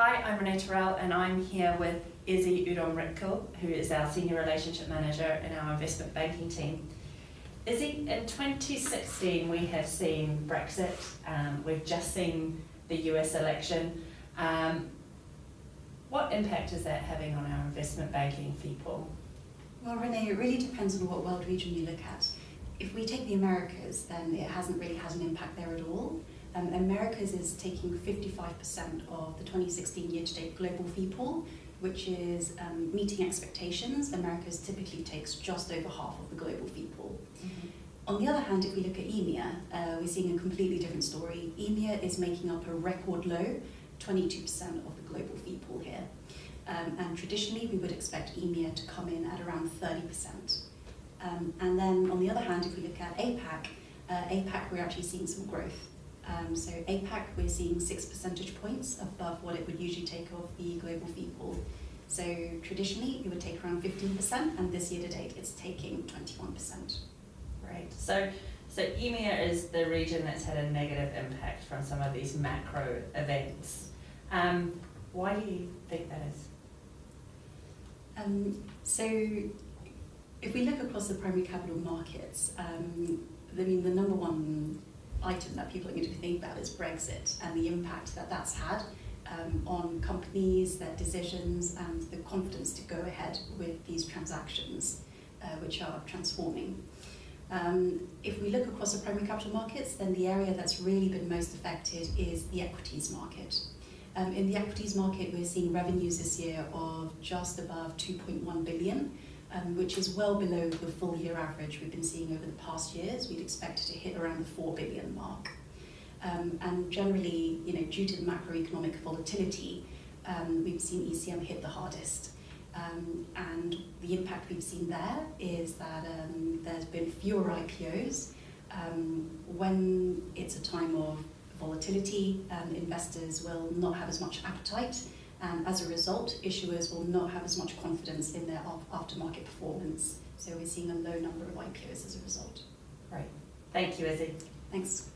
Hi, I'm Renee Terrell and I'm here with Izzy Udom-Ritkel, who is our Senior Relationship Manager in our investment banking team. Izzy, in 2016 we have seen Brexit, we've just seen the US election. What impact is that having on our investment banking fee pool? Well, Renee, it really depends on what world region you look at. If we take the Americas, then it hasn't really had an impact there at all. Americas is taking 55% of the 2016 year-to-date global fee pool, which is meeting expectations. Americas typically takes just over half of the global fee pool. Mm-hmm. On the other hand, if we look at EMEA, we're seeing a completely different story. EMEA is making up a record low 22% of the global fee pool here. And traditionally, we would expect EMEA to come in at around 30%. And then on the other hand, if we look at APAC, we're actually seeing some growth. So APAC, we're seeing 6 percentage points above what it would usually take of the global fee pool. So traditionally, it would take around 15%, and this year to date, it's taking 21%. Right. So EMEA is the region that's had a negative impact from some of these macro events. Why do you think that is? So if we look across the primary capital markets, the number one item that people are going to think about is Brexit and the impact that that's had on companies, their decisions, and the confidence to go ahead with these transactions, which are transforming. If we look across the primary capital markets, then the area that's really been most affected is the equities market. In the equities market, we're seeing revenues this year of just above 2.1 billion, which is well below the full year average we've been seeing over the past years. We'd expect it to hit around the 4 billion mark. And generally, due to the macroeconomic volatility, we've seen e.c.m hit the hardest. And the impact we've seen there is that there's been fewer IPOs. When it's a time of volatility, investors will not have as much appetite, and as a result, issuers will not have as much confidence in their aftermarket performance. So we're seeing a low number of IPOs as a result. Right. Thank you, Izzy. Thanks.